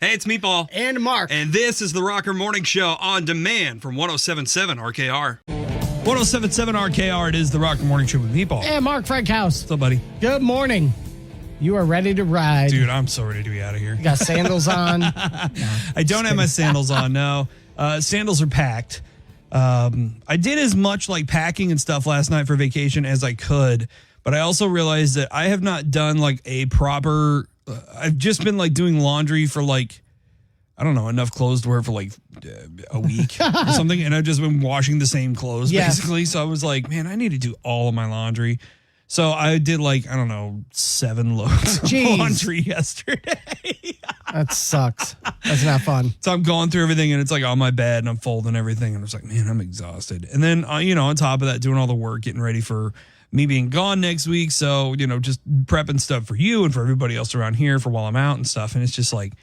Hey, it's Meatball. And Mark. And this is the Rocker Morning Show on demand from 107.7 RKR. 107.7 RKR, it is the Rocker Morning Show with Meatball. And Mark Frankhouse. What's up, buddy? Good morning. You are ready to ride. Dude, I'm so ready to be out of here. You got sandals on? No, I don't have my sandals on, no. Sandals are packed. I did as much like packing and stuff last night for vacation as I could, but I also realized that I have not done like a proper... I've just been like doing laundry for like, I don't know, enough clothes to wear for like a week or something. And I've just been washing the same clothes basically. So I was like, man, I need to do all of my laundry. So I did like, I don't know, 7 loads of laundry yesterday. That sucks. That's not fun. So I'm going through everything and it's like on my bed and I'm folding everything. And I was like, man, I'm exhausted. And then, on top of that, doing all the work, getting ready for me being gone next week. So, just prepping stuff for you and for everybody else around here for while I'm out and stuff. And it's just like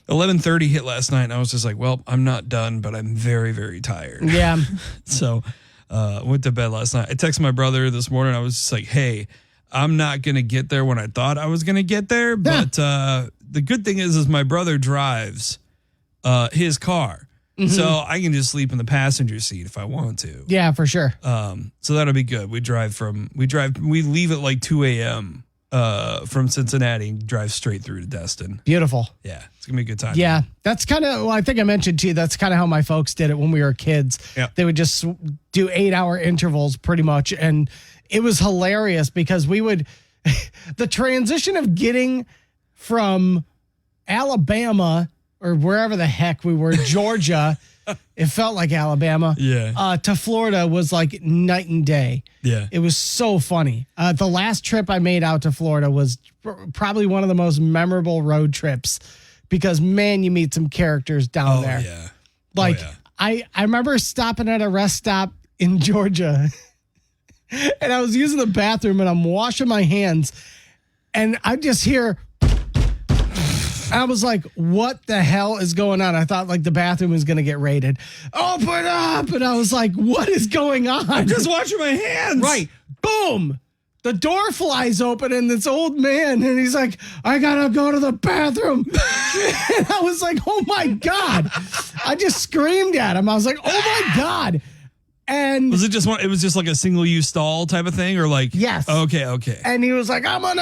11:30 hit last night. And I was just like, well, I'm not done, but I'm very, very tired. Yeah. So went to bed last night. I texted my brother this morning. I was just like, hey, I'm not going to get there when I thought I was going to get there. But the good thing is my brother drives his car. Mm-hmm. So I can just sleep in the passenger seat if I want to. Yeah, for sure. So that'll be good. We leave at like 2 a.m. From Cincinnati and drive straight through to Destin. Beautiful. Yeah, it's going to be a good time. Yeah, that's kind of, I think I mentioned to you, that's kind of how my folks did it when we were kids. Yep. They would just do 8-hour intervals pretty much. And it was hilarious because we would, the transition of getting from Alabama or wherever the heck we were, Georgia, it felt like Alabama, to Florida was like night and day. Yeah. It was so funny. The last trip I made out to Florida was probably one of the most memorable road trips because, man, you meet some characters down there. Yeah. Like, I remember stopping at a rest stop in Georgia and I was using the bathroom and I'm washing my hands and I just hear... I was like, what the hell is going on? I thought like the bathroom was going to get raided. Open up. And I was like, what is going on? I'm just washing my hands. Right. Boom. The door flies open and this old man, and he's like, I got to go to the bathroom. And I was like, oh my God. I just screamed at him. I was like, oh my God. And was it just one? It was just like a single use stall type of thing or like, yes. Okay. And he was like, I'm going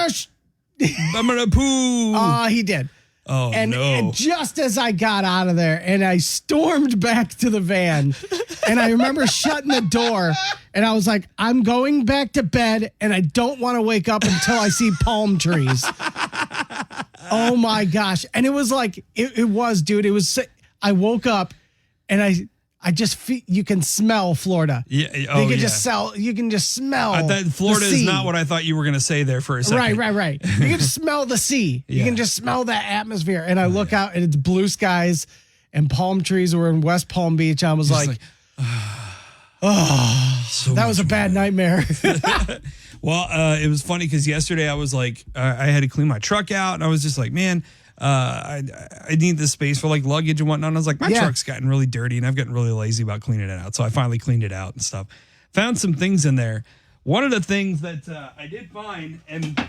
to poo. He did. Oh, and just as I got out of there and I stormed back to the van and I remember shutting the door and I was like, I'm going back to bed and I don't want to wake up until I see palm trees. Oh my gosh. And it was like, it was, dude. It was, I woke up and I just feel, you can smell Florida. Yeah. You can just smell. Florida is not what I thought you were going to say there for a second. Right. You can just smell the sea. You can just smell that atmosphere. And I look out and it's blue skies and palm trees. We're in West Palm Beach. I was like so that was a bad nightmare. Well, it was funny because yesterday I was like, I had to clean my truck out and I was just like, man, I need this space for like luggage and whatnot. And I was like, my truck's gotten really dirty and I've gotten really lazy about cleaning it out. So I finally cleaned it out and stuff. Found some things in there. One of the things that I did find, and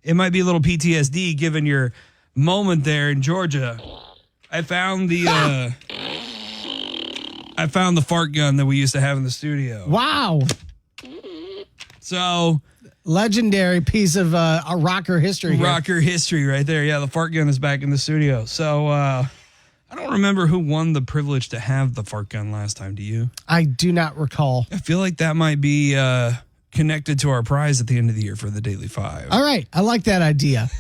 it might be a little PTSD given your moment there in Georgia, I found the fart gun that we used to have in the studio. Wow. So... legendary piece of a rocker history here. Rocker history right there. Yeah, the fart gun is back in the studio. So I don't remember who won the privilege to have the fart gun last time. Do you? I do not recall. I feel like that might be connected to our prize at the end of the year for the Daily Five. All right. I like that idea.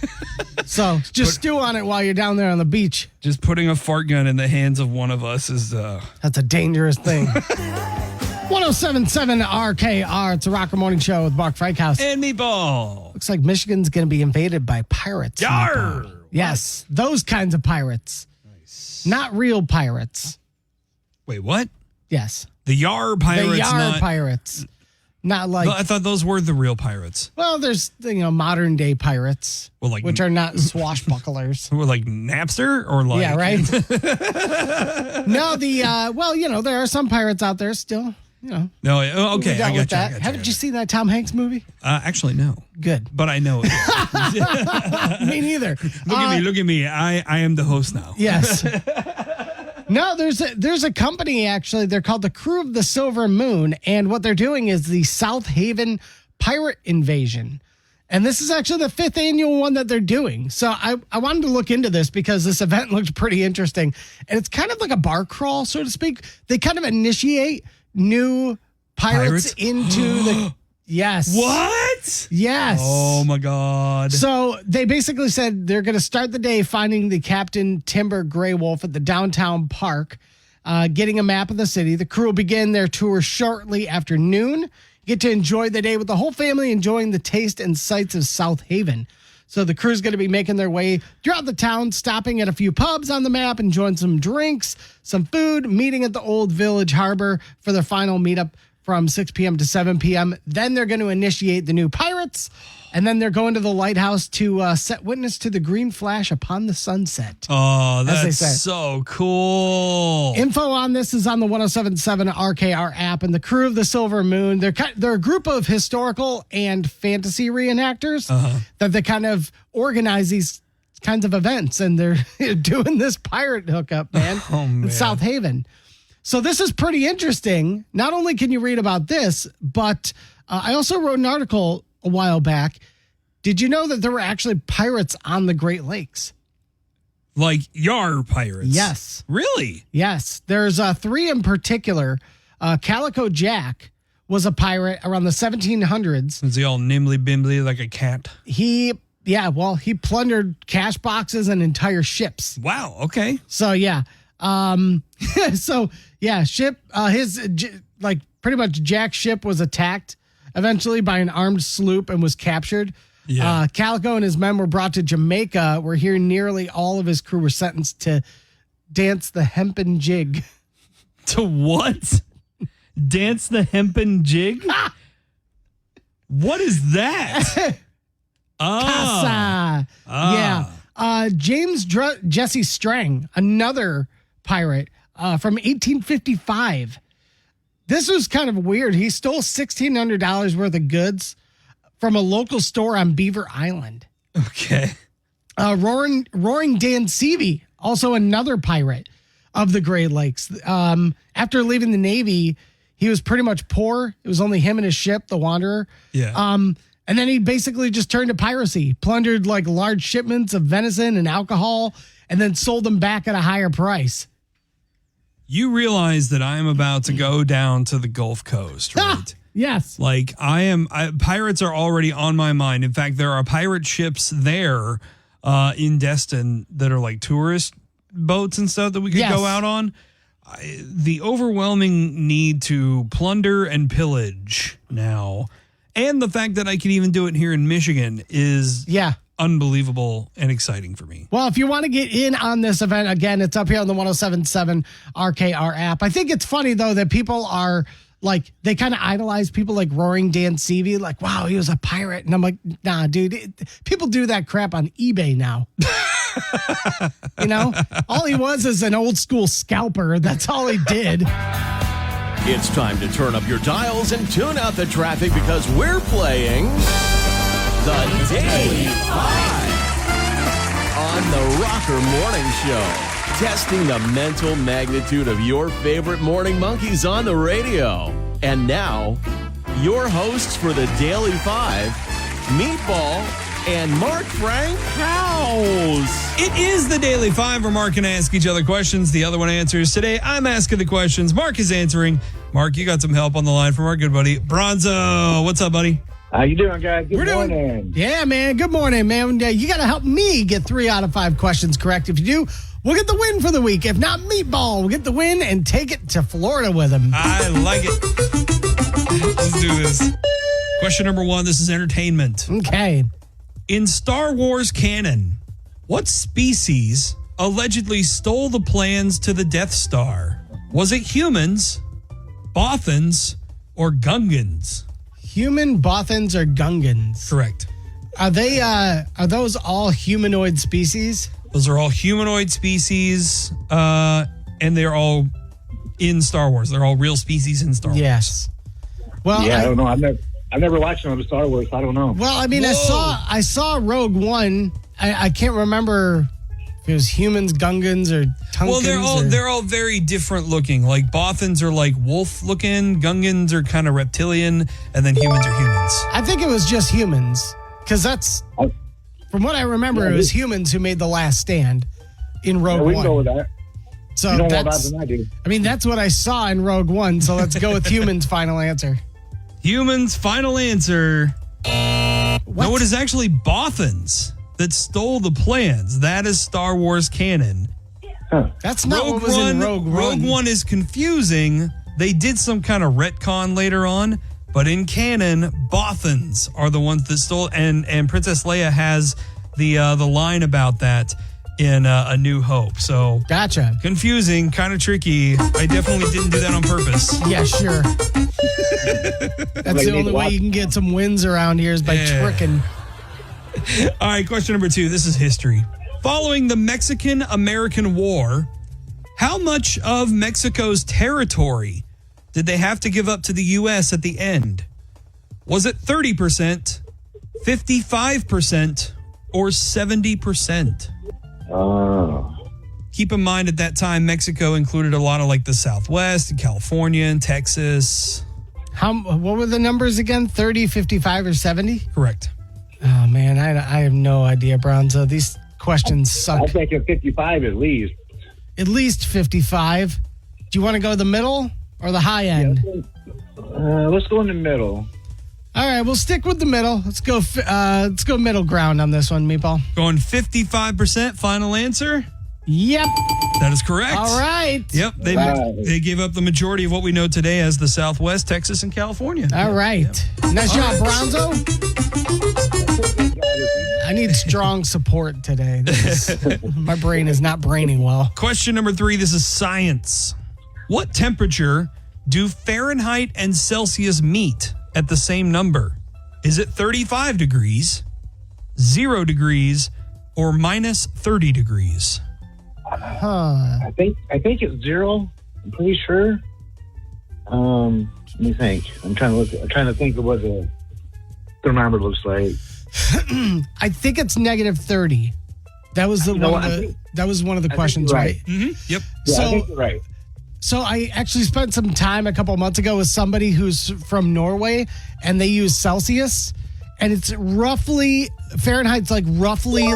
So just stew on it while you're down there on the beach. Just putting a fart gun in the hands of one of us is... That's a dangerous thing. 107.7 RKR. It's a Rocker Morning Show with Mark Frankhouse. And Meatball. Looks like Michigan's going to be invaded by pirates. Yar! Yes, those kinds of pirates. Nice. Not real pirates. Wait, what? Yes. The Yar pirates? The Yar pirates. Not like... I thought those were the real pirates. Well, there's, modern day pirates, which are not swashbucklers. Like Napster or like... Yeah, right? No, there are some pirates out there still. you know. No, okay. we dealt I with got that. Haven't you seen that Tom Hanks movie? Actually, no. Good. But I know it. Me neither. Look at me. I am the host now. Yes. No, there's a company, actually. They're called the Crew of the Silver Moon. And what they're doing is the South Haven Pirate Invasion. And this is actually the 5th annual one that they're doing. So I wanted to look into this because this event looked pretty interesting. And it's kind of like a bar crawl, so to speak. They kind of initiate new pirates? into the... Yes. What? Yes. Oh, my God. So they basically said they're going to start the day finding the Captain Timber Grey Wolf at the downtown park, getting a map of the city. The crew will begin their tour shortly after noon. Get to enjoy the day with the whole family, enjoying the taste and sights of South Haven. So the crew's going to be making their way throughout the town, stopping at a few pubs on the map, enjoying some drinks, some food, meeting at the Old Village Harbor for their final meetup from 6 p.m. to 7 p.m. Then they're going to initiate the new pirates, and then they're going to the lighthouse to set witness to the green flash upon the sunset. Oh, they that's say. so cool. Info on this is on the 1077 RKR app. And the Crew of the Silver Moon, they're a group of historical and fantasy reenactors that they kind of organize these kinds of events, and they're doing this pirate hookup, man, in South Haven. So this is pretty interesting. Not only can you read about this, but I also wrote an article a while back. Did you know that there were actually pirates on the Great Lakes? Like Yar pirates? Yes. Really? Yes. There's 3 in particular. Calico Jack was a pirate around the 1700s. Is he all nimbly bimbly like a cat? He plundered cash boxes and entire ships. Wow. Okay. So, yeah. Ship, pretty much Jack's ship was attacked eventually by an armed sloop and was captured. Yeah. Calico and his men were brought to Jamaica, where here nearly all of his crew were sentenced to dance the hempen jig. To what? Dance the hempen jig? What is that? Casa. Yeah. James Jesse Strang, another pirate from 1855. This was kind of weird. He stole $1,600 worth of goods from a local store on Beaver Island. Okay. Roaring Dan Seavey, also another pirate of the Great Lakes. After leaving the Navy, he was pretty much poor. It was only him and his ship, the Wanderer. Yeah. And then he basically just turned to piracy, plundered like large shipments of venison and alcohol, and then sold them back at a higher price. You realize that I am about to go down to the Gulf Coast, right? Yes. Like pirates are already on my mind. In fact, there are pirate ships there in Destin that are like tourist boats and stuff that we could go out on. The overwhelming need to plunder and pillage now, and the fact that I can even do it here in Michigan is unbelievable and exciting for me. Well, if you want to get in on this event, again, it's up here on the 1077 RKR app. I think it's funny, though, that people are like, they kind of idolize people like Roaring Dan Seavey, like, wow, he was a pirate. And I'm like, nah, dude, people do that crap on eBay now. You know, all he was is an old school scalper. That's all he did. It's time to turn up your dials and tune out the traffic because we're playing The Daily 5 on the Rocker Morning Show. Testing the mental magnitude of your favorite morning monkeys on the radio. And now, your hosts for The Daily 5, Meatball and Mark Frank House. It is the Daily 5 where Mark and I ask each other questions. The other one answers. Today, I'm asking the questions. Mark is answering. Mark, you got some help on the line from our good buddy, Bronzo. What's up, buddy? How you doing, guys? Good morning. Doing, yeah, man. Good morning, man. You got to help me get 3 out of 5 questions correct. If you do, we'll get the win for the week. If not, Meatball will get the win and take it to Florida with him. I like it. Let's do this. Question number 1. This is entertainment. Okay. In Star Wars canon, what species allegedly stole the plans to the Death Star? Was it humans, Bothans, or Gungans? Human, Bothans, or Gungans? Correct. Are those all humanoid species? Those are all humanoid species, and they're all in Star Wars. They're all real species in Star Wars. Yes. Well, Yeah, I don't know. I've never watched them on Star Wars. So I don't know. Well, I mean, I saw Rogue One. I can't remember if it was humans, Gungans, or Tunkins. Well, they're all very different looking. Like Bothans are like wolf looking, Gungans are kind of reptilian, and then humans are humans. I think it was just humans, because that's, from what I remember, it was humans who made the last stand in Rogue we One. can go with that. So You know more about that's, it than I do. I mean, that's what I saw in Rogue One. So let's go with humans' final answer. Humans, final answer. What? No, it is actually Bothans that stole the plans. That is Star Wars canon. That's not what was in Rogue One. Rogue One is confusing. They did some kind of retcon later on, but in canon, Bothans are the ones that stole. And Princess Leia has the line about that in A New Hope. So Gotcha. confusing, kind of tricky. I definitely didn't do that on purpose. Yeah, sure. That's the only way you can get some wins around here is by tricking. All right, question number 2. This is history. Following the Mexican-American War, how much of Mexico's territory did they have to give up to the U.S. at the end? Was it 30%, 55%, or 70%? Keep in mind at that time, Mexico included a lot of like the Southwest and California and Texas. What were the numbers again? 30, 55, or 70? Correct. Oh, man, I have no idea, Bronzo. These questions suck. I'm thinking 55 at least. At least 55. Do you want to go the middle or the high end? Let's go in the middle. All right, we'll stick with the middle. Let's go middle ground on this one, Meatball. Going 55%, final answer? Yep. That is correct. All right. Yep, they gave up the majority of what we know today as the Southwest, Texas, and California. All right. Nice job, Bronzo. I need strong support today. My brain is not braining well. Question number 3, this is science. What temperature do Fahrenheit and Celsius meet at the same number? Is it 35 degrees, 0 degrees, or minus 30 degrees? Huh. I think it's 0. I'm pretty sure. Let me think. I'm trying to think of what the thermometer looks like. I think it's negative 30. That was that was one of the questions, right? Mm-hmm. Yep. Yeah, So- I think you're right. So I actually spent some time a couple months ago with somebody who's from Norway, and they use Celsius, and it's roughly Fahrenheit's like roughly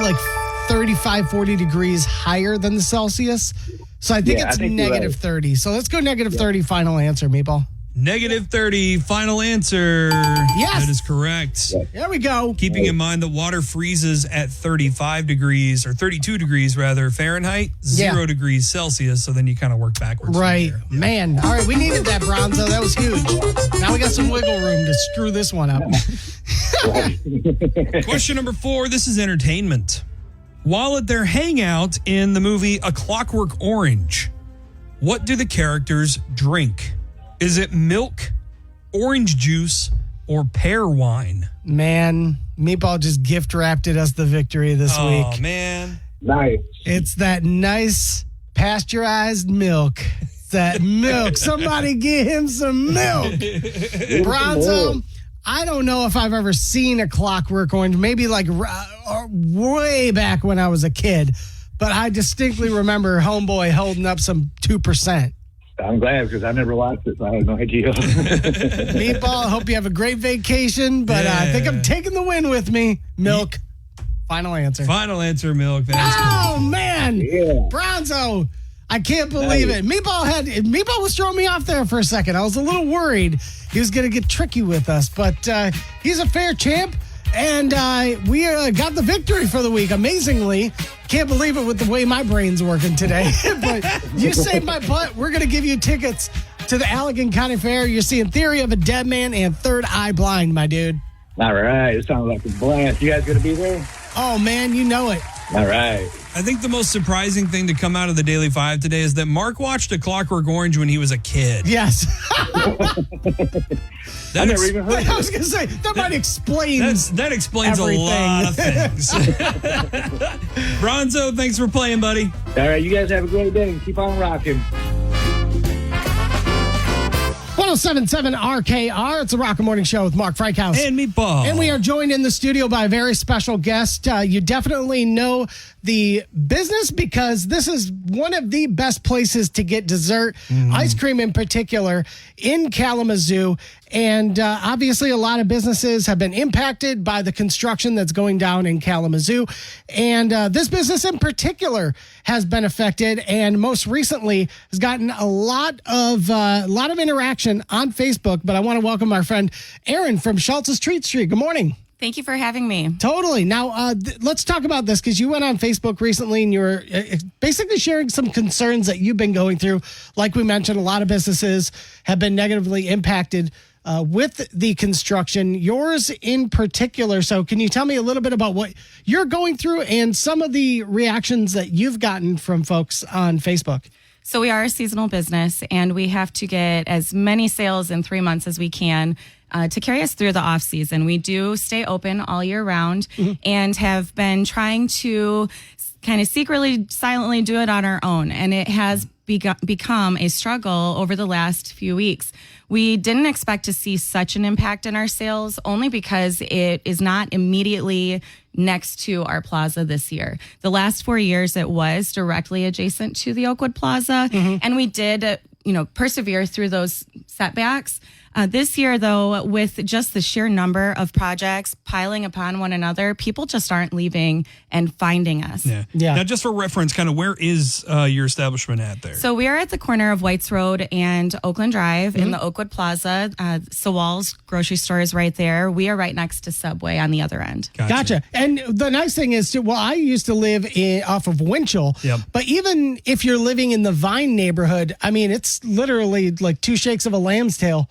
35, 40 degrees higher than the Celsius. So I think Yeah, I it's think you're negative right. 30. So let's go negative 30 final answer, Meatball. Negative 30, final answer. Yes. That is correct. Yeah. There we go. Keeping in mind that water freezes at 35 degrees, or 32 degrees rather, Fahrenheit, 0 Yeah. degrees Celsius. So then you kind of work backwards. from Right. there. Man. All right. We needed that, Bronzo. That was huge. Now we got some wiggle room to screw this one up. Question number 4, this is entertainment. While at their hangout in the movie A Clockwork Orange, what do the characters drink? Is it milk, orange juice, or pear wine? Man, Meatball just gift wrapped us the victory this Oh, week. man. Nice. It's that nice pasteurized milk. It's that milk. Somebody get him some milk. Bronzo, I don't know if I've ever seen A Clockwork Orange, maybe like way back when I was a kid, but I distinctly remember Homeboy holding up some 2%. I'm glad because I never watched it, so I had no idea. Meatball, I hope you have a great vacation, but I think I'm taking the win with me. Milk. Final answer. Final answer, milk. That is correct. Oh, man. Yeah. Bronzo, I can't believe it. Meatball was throwing me off there for a second. I was a little worried he was going to get tricky with us, but he's a fair champ, and we got the victory for the week, amazingly. Can't believe it with the way my brain's working today. But you saved my butt. We're going to give you tickets to the Allegan County Fair. You're seeing Theory of a Dead Man and Third Eye Blind, my dude. All right. It sounds like a blast. You guys going to be there? Oh, man, you know it. All right. I think the most surprising thing to come out of the Daily Five today is that Mark watched A Clockwork Orange when he was a kid. Yes. I never even heard I of was it. going to say, that might explain. That explains Everything. a lot of things. Bronzo, thanks for playing, buddy. All right. You guys have a great day and keep on rocking. 1077 RKR. It's a Rocker Morning Show with Mark Frankhouse. And Meatball. And we are joined in the studio by a very special guest. You definitely know the business because this is one of the best places to get dessert, ice cream in particular, in Kalamazoo. And obviously, a lot of businesses have been impacted by the construction that's going down in Kalamazoo. And this business in particular has been affected, and most recently has gotten a lot of interaction on Facebook. But I want to welcome our friend Erin from Schultz's Treat Street. Good morning. Thank you for having me. Totally. Now, let's talk about this because you went on Facebook recently and you were basically sharing some concerns that you've been going through. Like we mentioned, a lot of businesses have been negatively impacted with the construction, yours in particular. So can you tell me a little bit about what you're going through and some of the reactions that you've gotten from folks on Facebook? So we are a seasonal business and we have to get as many sales in 3 months as we can to carry us through the off season. We do stay open all year round and have been trying to kind of secretly, silently do it on our own. And it has become a struggle over the last few weeks. We didn't expect to see such an impact in our sales only because it is not immediately next to our plaza this year. The last 4 years, it was directly adjacent to the Oakwood Plaza, and we did, persevere through those setbacks. This year, though, with just the sheer number of projects piling upon one another, people just aren't leaving and finding us. Yeah. Now, just for reference, kind of where is your establishment at there? So we are at the corner of Whites Road and Oakland Drive in the Oakwood Plaza. Sawal's grocery store is right there. We are right next to Subway on the other end. Gotcha. And the nice thing is, I used to live off of Winchell, but even if you're living in the Vine neighborhood, I mean, it's literally like two shakes of a lamb's tail.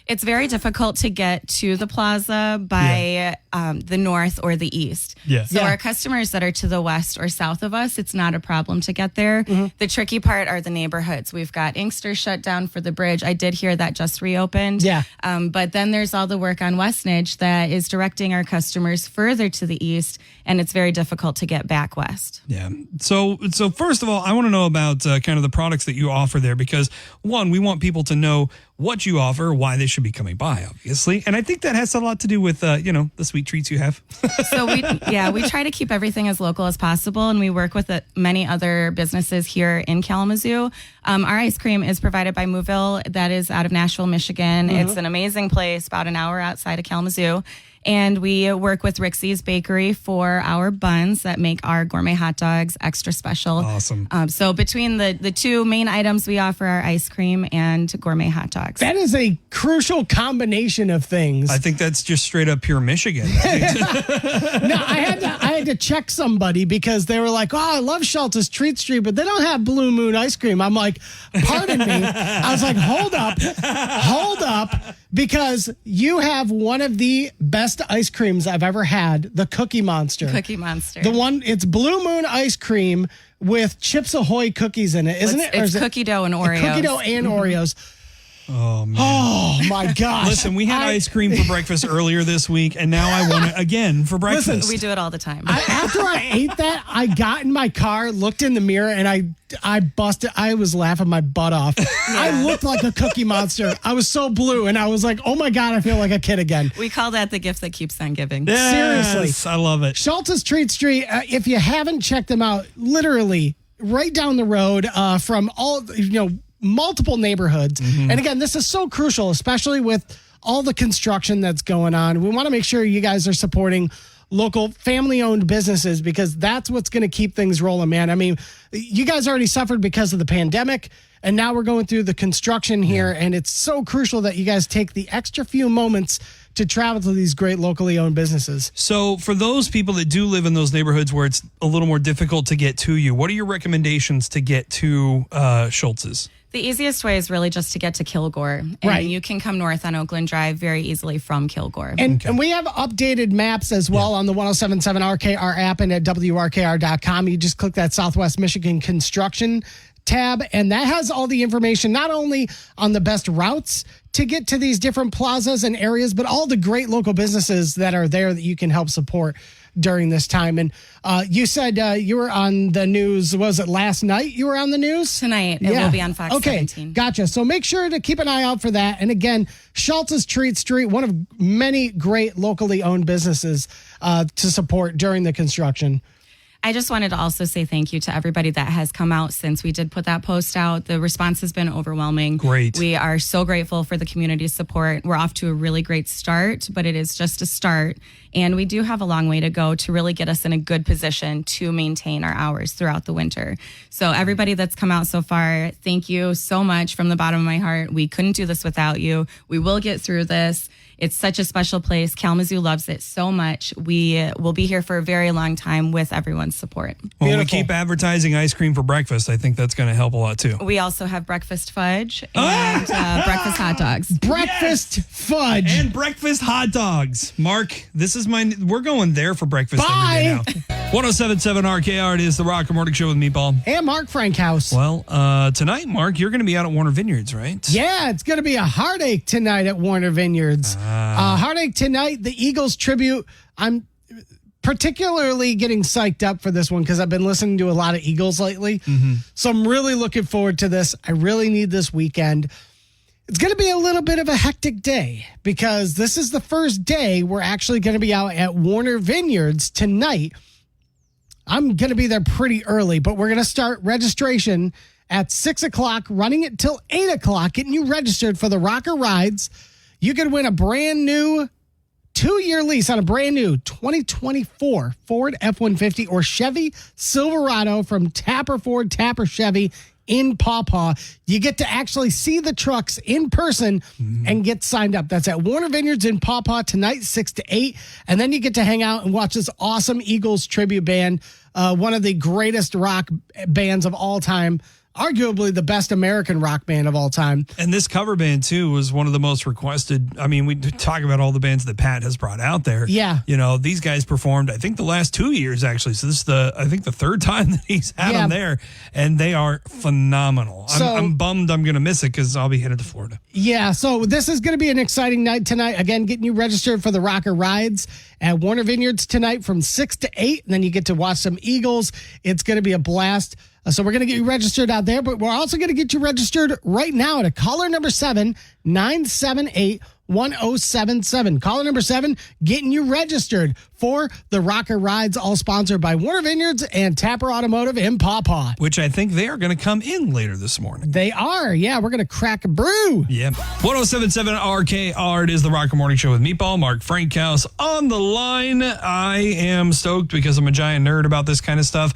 It's very difficult to get to the plaza by the north or the east. So our customers that are to the west or south of us, it's not a problem to get there. The tricky part are the neighborhoods. We've got Inkster shut down for the bridge. I did hear that just reopened. But then there's all the work on Westnedge that is directing our customers further to the east, and it's very difficult to get back west. Yeah. So first of all, I want to know about kind of the products that you offer there because, one, we want people to know what you offer, why they should be coming by, obviously. And I think that has a lot to do with, the sweet treats you have. So we try to keep everything as local as possible, and we work with many other businesses here in Kalamazoo. Our ice cream is provided by Mooville, that is out of Nashville, Michigan. It's an amazing place, about an hour outside of Kalamazoo. And we work with Rixie's Bakery for our buns that make our gourmet hot dogs extra special. Awesome. So between the two main items, we offer our ice cream and gourmet hot dogs. That is a crucial combination of things. I think that's just straight up pure Michigan. No, I had to check somebody because they were like, "Oh, I love Schultz's Treat Street, but they don't have Blue Moon ice cream." I'm like, "Pardon me." I was like, "Hold up," because you have one of the best ice creams I've ever had, the Cookie Monster. Cookie Monster. The one, it's Blue Moon ice cream with Chips Ahoy cookies in it, isn't it? It's cookie dough and Oreos. Cookie dough and Oreos. Oh, man. Oh, my gosh. Listen, we had ice cream for breakfast earlier this week, and now I want it again for breakfast. Listen, we do it all the time. After I ate that, I got in my car, looked in the mirror, and I busted. I was laughing my butt off. I looked like a Cookie Monster. I was so blue, and I was like, oh, my God, I feel like a kid again. We call that the gift that keeps on giving. Yes, Seriously. I love it. Schultz's Treat Street, if you haven't checked them out, literally right down the road from all, multiple neighborhoods. And again, this is so crucial, especially with all the construction that's going on. We want to make sure you guys are supporting local family-owned businesses because that's what's going to keep things rolling, man. I mean, you guys already suffered because of the pandemic, and now we're going through the construction here, and it's so crucial that you guys take the extra few moments to travel to these great locally owned businesses. So for those people that do live in those neighborhoods where it's a little more difficult to get to you, what are your recommendations to get to Schultz's? The easiest way is really just to get to Kilgore. And Right. you can come north on Oakland Drive very easily from Kilgore. And we have updated maps as well on the 1077 RKR app and at WRKR.com. You just click that Southwest Michigan construction tab, and that has all the information, not only on the best routes to get to these different plazas and areas, but all the great local businesses that are there that you can help support. during this time. And you said you were on the news. Was it last night you were on the news? Tonight, it will be on Fox 17. Gotcha. So make sure to keep an eye out for that. And again, Schultz's Treat Street, one of many great locally owned businesses to support during the construction. I just wanted to also say thank you to everybody that has come out since we did put that post out. The response has been overwhelming. Great. We are so grateful for the community support. We're off to a really great start, but it is just a start. And we do have a long way to go to really get us in a good position to maintain our hours throughout the winter. So everybody that's come out so far, thank you so much from the bottom of my heart. We couldn't do this without you. We will get through this. It's such a special place. Kalamazoo loves it so much. We will be here for a very long time with everyone's support. Well, we keep advertising ice cream for breakfast. I think that's going to help a lot too. We also have breakfast fudge and breakfast hot dogs. Breakfast fudge. And breakfast hot dogs. Mark, we're going there for breakfast every day now. 107.7 RKR, it is the Rocker Morning Show with Meatball. And Mark Frankhouse. Well, tonight, Mark, you're going to be out at Warner Vineyards, right? Yeah, it's going to be a heartache tonight at Warner Vineyards. Heartache tonight, the Eagles tribute. I'm particularly getting psyched up for this one because I've been listening to a lot of Eagles lately. So I'm really looking forward to this. I really need this weekend. It's going to be a little bit of a hectic day because this is the first day we're actually going to be out at Warner Vineyards tonight. I'm going to be there pretty early, but we're going to start registration at 6 o'clock, running it till 8 o'clock, getting you registered for the Rocker Rides. You could win a brand new 2-year lease on a brand new 2024 Ford F-150 or Chevy Silverado from Tapper Ford, Tapper Chevy in Paw Paw. You get to actually see the trucks in person and get signed up. That's at Warner Vineyards in Paw Paw tonight, 6 to 8. And then you get to hang out and watch this awesome Eagles tribute band, one of the greatest rock bands of all time. Arguably the best American rock band of all time. And this cover band, too, was one of the most requested. I mean, we talk about all the bands that Pat has brought out there. Yeah. You know, these guys performed, I think, the last 2 years, actually. So this is the third time that he's had them there. And they are phenomenal. I'm bummed I'm going to miss it because I'll be headed to Florida. Yeah, so this is going to be an exciting night tonight. Again, getting you registered for the Rocker Rides at Warner Vineyards tonight from 6 to 8. And then you get to watch some Eagles. It's going to be a blast. So we're going to get you registered out there, but we're also going to get you registered right now at caller number 7-978-1077. Caller number 7, getting you registered for the Rocker Rides, all sponsored by Warner Vineyards and Tapper Automotive in Paw Paw. Which I think they are going to come in later this morning. They are. Yeah, we're going to crack a brew. Yeah. 107.7 RKR, it is the Rocker Morning Show with Meatball. Mark Frankhouse on the line. I am stoked because I'm a giant nerd about this kind of stuff.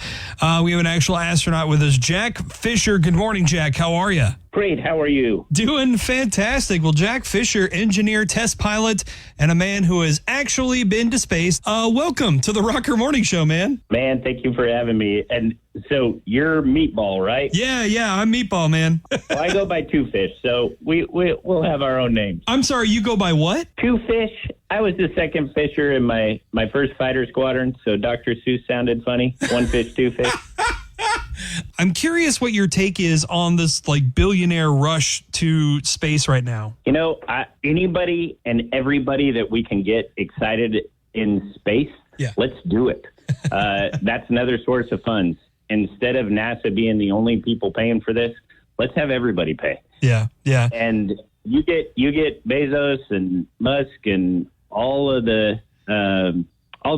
We have an actual astronaut with us, Jack Fisher. Good morning, Jack. How are you? Great. How are you? Doing fantastic. Well, Jack Fisher, engineer, test pilot, and a man who has actually been to space. Welcome to the Rocker Morning Show, man. Man, thank you for having me. And so you're Meatball, right? Yeah, I'm Meatball, man. Well, I go by Two Fish, so we'll have our own names. I'm sorry, you go by what? Two Fish. I was the second fisher in my first fighter squadron, so Dr. Seuss sounded funny. One fish, two fish. I'm curious what your take is on this billionaire rush to space right now. You know, anybody and everybody that we can get excited in space, let's do it. That's another source of funds. Instead of NASA being the only people paying for this, let's have everybody pay. Yeah. And you get Bezos and Musk and all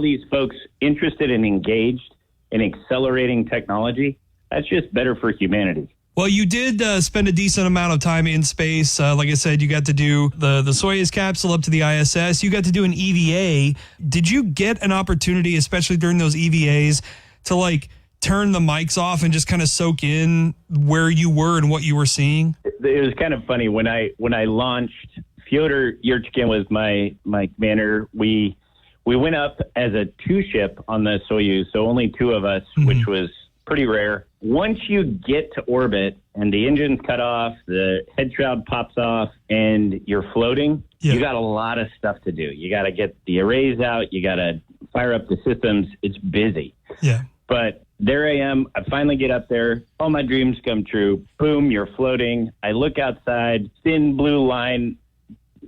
these folks interested and engaged in accelerating technology. That's just better for humanity. Well, you did spend a decent amount of time in space. Like I said, you got to do the Soyuz capsule up to the ISS. You got to do an EVA. Did you get an opportunity, especially during those EVAs, to turn the mics off and just kind of soak in where you were and what you were seeing? It was kind of funny when I launched. Fyodor Yurchkin was my commander. We went up as a 2-ship on the Soyuz, so only 2 of us, which was pretty rare. Once you get to orbit and the engine's cut off, the head shroud pops off, and you're floating, you got a lot of stuff to do. You got to get the arrays out. You got to fire up the systems. It's busy. Yeah. But there I am. I finally get up there. All my dreams come true. Boom, you're floating. I look outside, thin blue line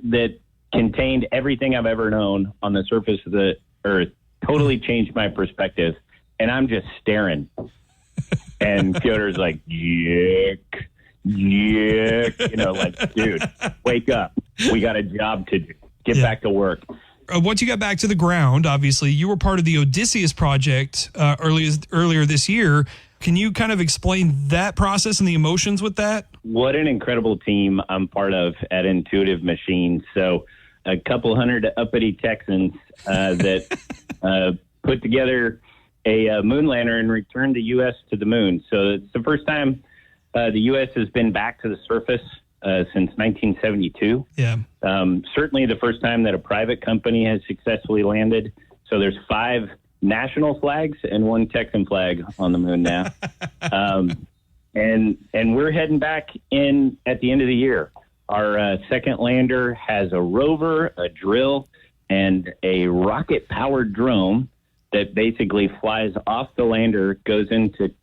that contained everything I've ever known on the surface of the Earth totally changed my perspective. And I'm just staring. And Fyodor's like, yick, like, dude, wake up. We got a job to do. Get back to work. Once you got back to the ground, obviously, you were part of the Odysseus project earlier this year. Can you kind of explain that process and the emotions with that? What an incredible team I'm part of at Intuitive Machines. So a couple hundred uppity Texans that put together a moon lander and returned the U.S. to the moon. So it's the first time the U.S. has been back to the surface since 1972. Yeah. Certainly the first time that a private company has successfully landed. So there's 5 national flags and 1 Texan flag on the moon now. And we're heading back in at the end of the year. Our second lander has a rover, a drill, and a rocket-powered drone that basically flies off the lander, goes into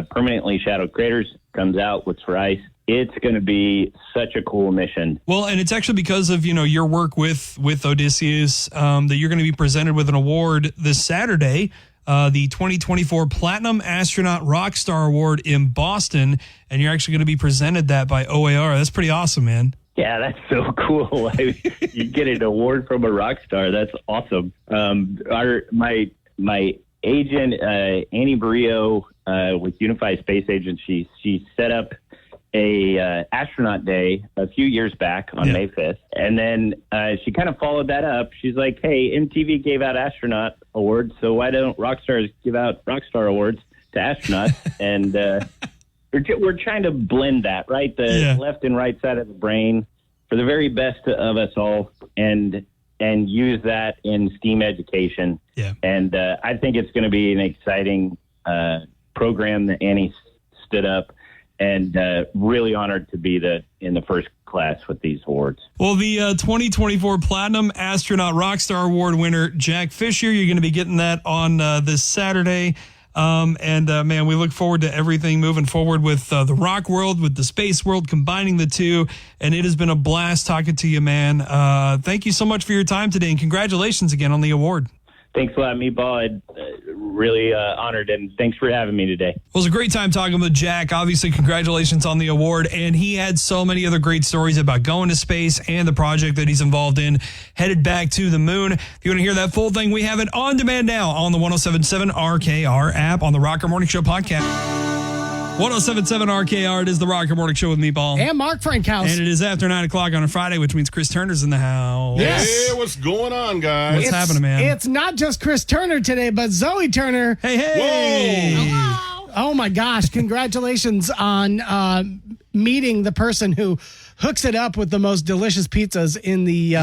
permanently shadowed craters, comes out, looks for ice. It's going to be such a cool mission. Well, and it's actually because of, your work with Odysseus that you're going to be presented with an award this Saturday, the 2024 Platinum Astronaut Rockstar Award in Boston. And you're actually going to be presented that by OAR. That's pretty awesome, man. Yeah, that's so cool. You get an award from a rock star. That's awesome. My agent, Annie Barrio, with Unified Space Agency, she set up a astronaut day a few years back on May 5th. And then she kind of followed that up. She's like, hey, MTV gave out astronaut awards, so why don't rock stars give out rock star awards to astronauts? And we're trying to blend that, right? The left and right side of the brain for the very best of us all, and use that in STEAM education. Yeah. And I think it's going to be an exciting program that Annie stood up, and really honored to be in the first class with these awards. Well, the 2024 Platinum Astronaut Rockstar Award winner, Jack Fisher, you're going to be getting that on this Saturday. Man, we look forward to everything moving forward with the rock world, with the space world, combining the two. And it has been a blast talking to you, man. Thank you so much for your time today, and congratulations again on the award. Thanks a lot, Meatball. I'm really honored, and thanks for having me today. Well, it was a great time talking with Jack. Obviously, congratulations on the award. And he had so many other great stories about going to space and the project that he's involved in, headed back to the moon. If you want to hear that full thing, we have it on demand now on the 107.7 RKR app on the Rocker Morning Show podcast. 107.7 RKR, it is the Rocker Morning Show with Meatball. And Mark Frankhouse. And it is after 9 o'clock on a Friday, which means Chris Turner's in the house. Yes. Hey, what's going on, guys? What's happening, man? It's not just Chris Turner today, but Zoe Turner. Hey. Whoa. Oh, my gosh. Congratulations on meeting the person who hooks it up with the most delicious pizzas in the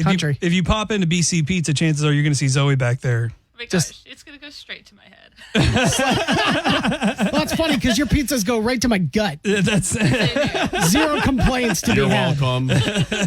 country. If you pop into BC Pizza, chances are you're going to see Zoe back there. Oh my gosh, it's going to go straight to my head. Well, that's funny because your pizzas go right to my gut. That's Zero complaints to You're be had. welcome.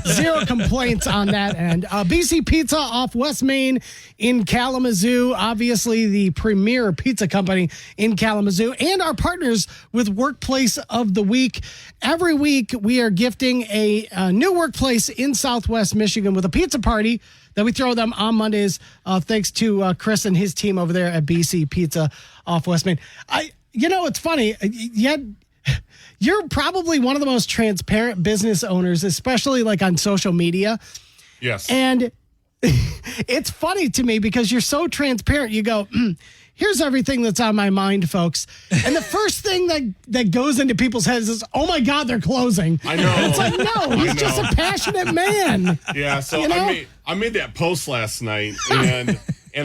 Zero complaints on that end. BC Pizza off West Main in Kalamazoo, obviously the premier pizza company in Kalamazoo, and our partners with Workplace of the Week. Every week we are gifting a new workplace in Southwest Michigan with a pizza party that we throw them on Mondays, thanks to Chris and his team over there at BC Pizza off West Main. It's funny. You're probably one of the most transparent business owners, especially like on social media. Yes. And it's funny to me because you're so transparent. You go, here's everything that's on my mind, folks. And the first thing that goes into people's heads is, oh my God, they're closing. I know. It's like, no, he's just a passionate man. Yeah, so I made that post last night, and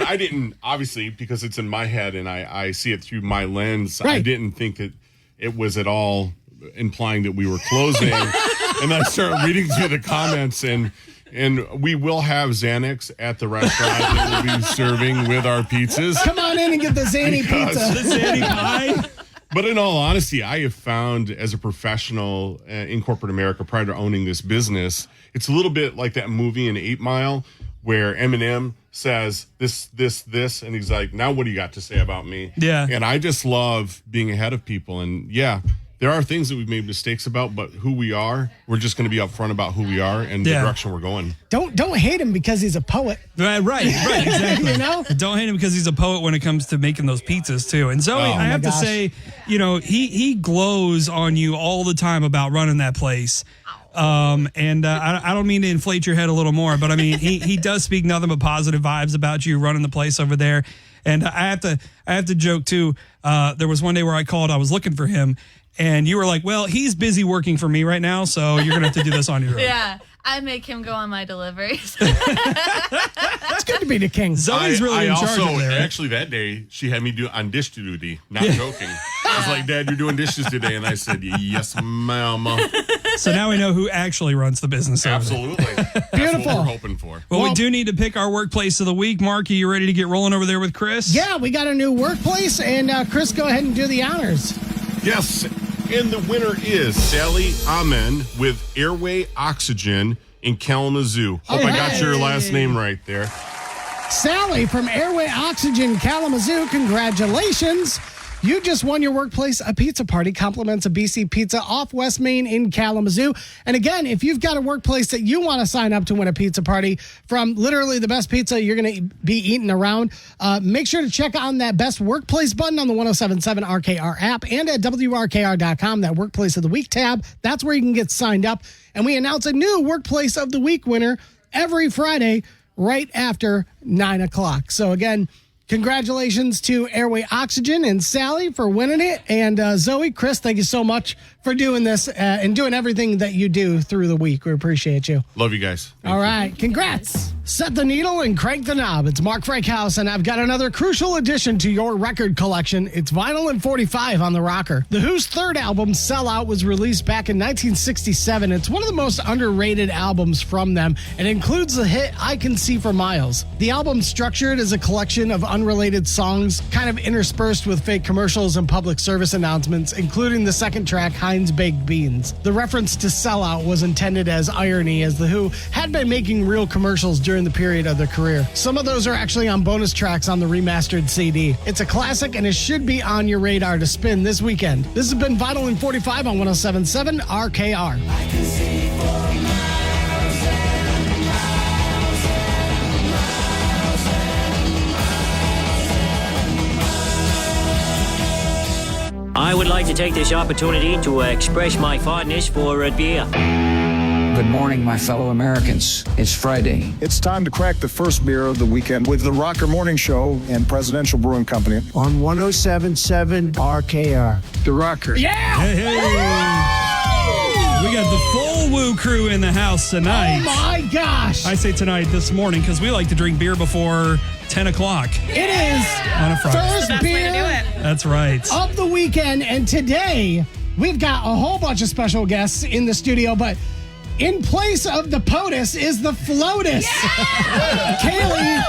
I didn't, obviously, because it's in my head and I see it through my lens, right. I didn't think it was at all implying that we were closing. And I started reading through the comments, and we will have Xanax at the restaurant that we'll be serving with our pizzas. Come on in and get the Xanny pizza. the Xanny pie. But in all honesty, I have found as a professional in corporate America prior to owning this business, it's a little bit like that movie in 8 Mile where Eminem says this, and he's like, now what do you got to say about me? Yeah. And I just love being ahead of people. And yeah, there are things that we've made mistakes about, but who we are, we're just going to be upfront about who we are and the direction we're going. Don't hate him because he's a poet. Right, exactly. You know? Don't hate him because he's a poet when it comes to making those pizzas too. And Zoe, I have to say, you know, he glows on you all the time about running that place. I don't mean to inflate your head a little more, but I mean, he does speak nothing but positive vibes about you running the place over there. And I have to joke too. There was one day where I called, I was looking for him, and you were like, well, he's busy working for me right now, so you're going to have to do this on your own. Yeah, I make him go on my deliveries. It's good to be the king. Zoe's really in charge over there. Right? Actually, that day, she had me do on dish duty, not joking. I was like, Dad, you're doing dishes today. And I said, yes, ma'am. So now we know who actually runs the business. Absolutely. That's Beautiful. what we're hoping for. Well, we do need to pick our workplace of the week. Mark, are you ready to get rolling over there with Chris? Yeah, we got a new workplace, and Chris, go ahead and do the honors. Yes. And the winner is Sally Amen with Airway Oxygen in Kalamazoo. Hope I got your last name right there. Sally from Airway Oxygen Kalamazoo, congratulations. You just won your workplace a pizza party. Compliments of BC Pizza off West Main in Kalamazoo. And again, if you've got a workplace that you want to sign up to win a pizza party from literally the best pizza you're going to be eating around, make sure to check on that best workplace button on the 1077 RKR app and at WRKR.com, that workplace of the week tab. That's where you can get signed up. And we announce a new workplace of the week winner every Friday right after 9 o'clock. So again, congratulations to Airway Oxygen and Sally for winning it. And Zoe, Chris, thank you so much for doing this and doing everything that you do through the week. We appreciate you. Love you guys. All right. Congrats. Set the needle and crank the knob. It's Mark Frankhouse, and I've got another crucial addition to your record collection. It's Vinyl and 45 on the Rocker. The Who's third album, Sell Out, was released back in 1967. It's one of the most underrated albums from them and includes the hit I Can See for Miles. The album's structured as a collection of unrelated songs, kind of interspersed with fake commercials and public service announcements, including the second track, Heinz Baked Beans. The reference to Sell Out was intended as irony, as The Who had been making real commercials during the period of their career. Some of those are actually on bonus tracks on the remastered CD. It's a classic, and it should be on your radar to spin this weekend. This has been Vinyl and 45 on 1077 RKR. I can see for miles and miles and miles. I would like to take this opportunity to express my fondness for beer. Good morning, my fellow Americans. It's Friday. It's time to crack the first beer of the weekend with the Rocker Morning Show and Presidential Brewing Company on 1077 RKR. The Rocker. Yeah! Hey. We got the full Woo crew in the house tonight. Oh my gosh! I say tonight, this morning, because we like to drink beer before 10 o'clock. It is on a Friday. First Best beer way to do it. That's right. Of the weekend, and today we've got a whole bunch of special guests in the studio, but in place of the POTUS is the FLOTUS. Yeah! Kaylee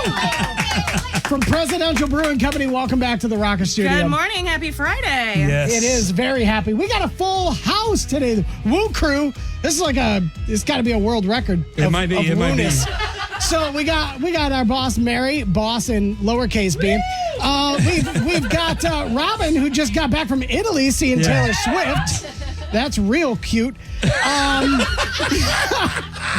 from Presidential Brewing Company, welcome back to the Rocker Studio. Good morning. Happy Friday. Yes. It is very happy. We got a full house today. The Woo crew. This is it's got to be a world record. It might be. It might be. So we got our boss Mary, boss in lowercase b. We've got Robin, who just got back from Italy seeing Taylor Swift. That's real cute.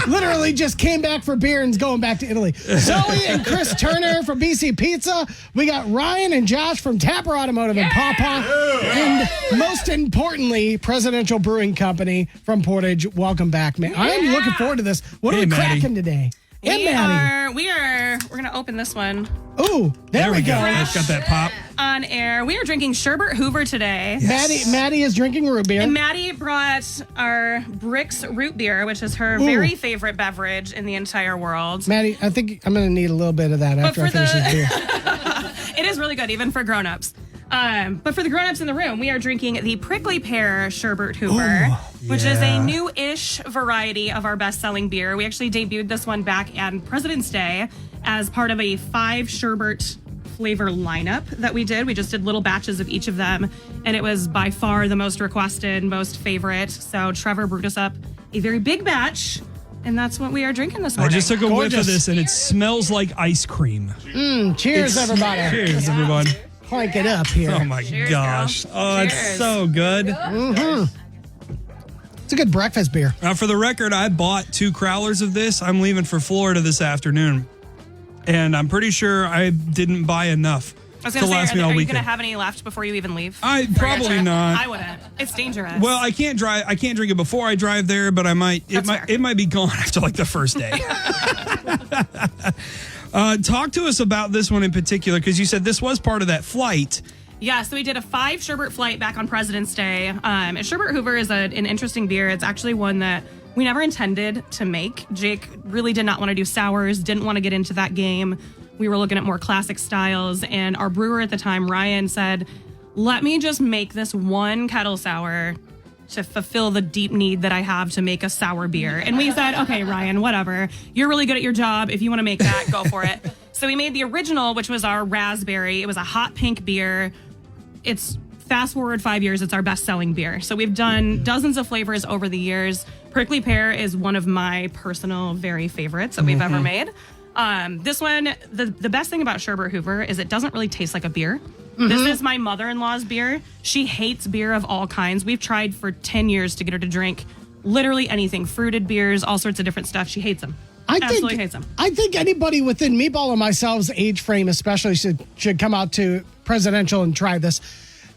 Literally just came back for beer and is going back to Italy. Zoe and Chris Turner from BC Pizza. We got Ryan and Josh from Tapper Automotive and Pawpaw. And most importantly, Presidential Brewing Company from Portage. Welcome back, man. I'm looking forward to this. What are we cracking today? We're going to open this one. Ooh, there we go. It's got that pop. On air. We are drinking Sherbert Hoover today. Yes. Maddie is drinking root beer. And Maddie brought our Brix root beer, which is her very favorite beverage in the entire world. Maddie, I think I'm going to need a little bit of that after I finish this beer. It is really good, even for grown-ups. But for the grown-ups in the room, we are drinking the Prickly Pear Sherbert Hoover, which is a new-ish variety of our best-selling beer. We actually debuted this one back on President's Day as part of a 5 sherbet flavor lineup that we did. We just did little batches of each of them, and it was by far the most requested, most favorite. So Trevor brewed us up a very big batch, and that's what we are drinking this morning. I just took a whiff of this, and it smells like ice cream. Cheers, everybody. Cheers, everyone. crank it up here. Oh my Cheers, gosh. girl. Oh, it's Cheers. so good. It's a good breakfast beer. For the record, I bought 2 crowlers of this. I'm leaving for Florida this afternoon. And I'm pretty sure I didn't buy enough I was to going to last say, me all are you going weekend. to have any left before you even leave? I for your probably trip? not. I wouldn't. It's dangerous. Well, I can't drink it before I drive there, but I might. It might be gone after like the first day. Talk to us about this one in particular, because you said this was part of that flight. Yeah, so we did a 5 sherbet flight back on President's Day. And Sherbet Hoover is an interesting beer. It's actually one that we never intended to make. Jake really did not want to do sours, didn't want to get into that game. We were looking at more classic styles, and our brewer at the time, Ryan, said, let me just make this one kettle sour to fulfill the deep need that I have to make a sour beer. And we said, okay, Ryan, whatever. You're really good at your job. If you want to make that, go for it. So we made the original, which was our raspberry. It was a hot pink beer. It's fast forward 5 years, it's our best-selling beer. So we've done dozens of flavors over the years. Prickly pear is one of my personal very favorites that we've ever made. This one, the best thing about Sherbet Hoover is it doesn't really taste like a beer. This is my mother-in-law's beer. She hates beer of all kinds. We've tried for 10 years to get her to drink literally anything, fruited beers, all sorts of different stuff. She hates them. Absolutely hates them. I think anybody within Meatball and myself's age frame especially should come out to Presidential and try this.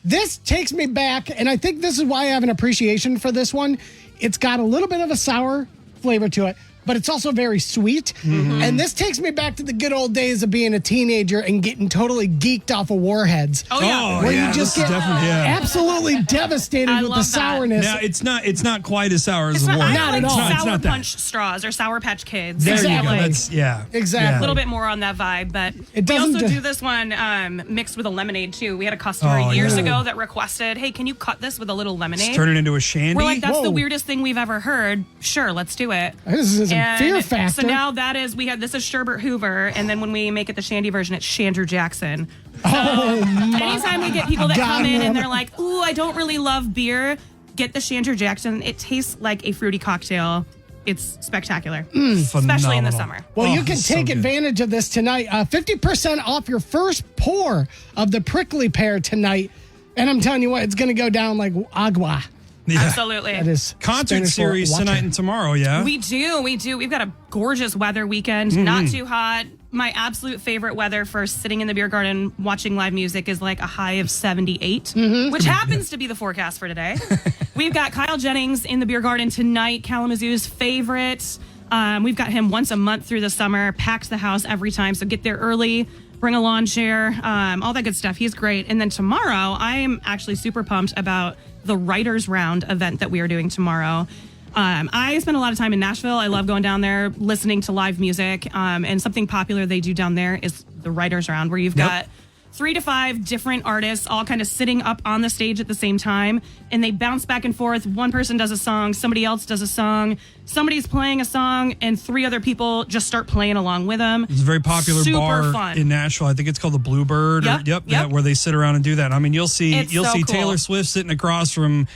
This takes me back, and I think this is why I have an appreciation for this one. It's got a little bit of a sour flavor to it, but it's also very sweet. And this takes me back to the good old days of being a teenager and getting totally geeked off of Warheads. Oh, yeah. Where yeah, you just this get is definitely- yeah. absolutely devastated I with the love that. sourness. Now it's not quite as sour as It's the not, one. I Not like at all. Sour It's not that. Punch straws or Sour Patch Kids. There Exactly. you go. Like, That's Exactly. a little bit more on that vibe, but It we doesn't also do- do this one mixed with a lemonade too. We had a customer Oh, years yeah. ago that requested, "Hey, can you cut this with a little lemonade?" Just turn it into a shandy. We're like, "That's Whoa. the weirdest thing we've ever heard." Sure, let's do it. This is a And fear factor. So now that is this is Sherbet Hoover, and then when we make it the shandy version, it's Chandru Jackson. So anytime we get people that come in and they're like, "Ooh, I don't really love beer," get the Chandru Jackson. It tastes like a fruity cocktail. It's spectacular, especially in the Phenomenal. summer. Well, you Oh, can it's so take good. advantage of this tonight. 50% off your first pour of the prickly pear tonight. And I'm telling you what, it's going to go down like agua. Yeah. Absolutely. That is Concert Spanish for series water. tonight and tomorrow, yeah? We do. We've got a gorgeous weather weekend, not too hot. My absolute favorite weather for sitting in the beer garden watching live music is like a high of 78, which happens to be the forecast for today. We've got Kyle Jennings in the beer garden tonight, Kalamazoo's favorite. We've got him once a month through the summer, packs the house every time. So get there early, bring a lawn chair, all that good stuff. He's great. And then tomorrow, I am actually super pumped about the Writers Round event that we are doing tomorrow. I spend a lot of time in Nashville. I love going down there, listening to live music. And something popular they do down there is the Writers Round, where you've got 3 to 5 different artists all kind of sitting up on the stage at the same time, and they bounce back and forth. One person does a song, somebody else does a song, somebody's playing a song, and 3 other people just start playing along with them. It's a very popular Super bar fun. in Nashville. I think it's called the Bluebird. Yep. Where they sit around and do that. I mean, you'll see It's so cool. Taylor Swift sitting across from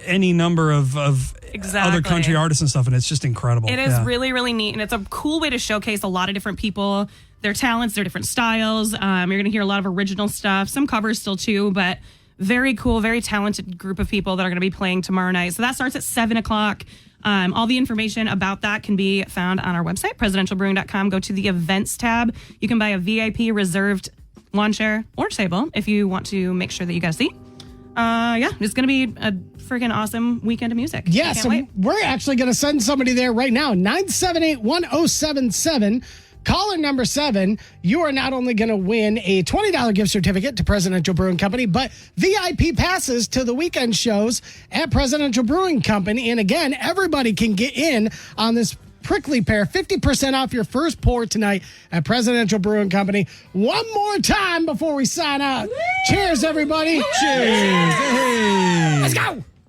any number of other country artists and stuff, and it's just incredible. It is really, really neat, and it's a cool way to showcase a lot of different people, their talents, their different styles. You're going to hear a lot of original stuff, some covers still too, but very cool, very talented group of people that are going to be playing tomorrow night. So that starts at 7 o'clock. All the information about that can be found on our website, presidentialbrewing.com. Go to the events tab. You can buy a VIP reserved lawn chair or table if you want to make sure that you got a seat. It's going to be a freaking awesome weekend of music. Yeah, Can't so wait. we're actually going to send somebody there right now. 978-1077. Caller number 7, you are not only going to win a $20 gift certificate to Presidential Brewing Company, but VIP passes to the weekend shows at Presidential Brewing Company. And again, everybody can get in on this prickly pear. 50% off your first pour tonight at Presidential Brewing Company. One more time before we sign out. Cheers, everybody. Cheers. Hey. Let's go.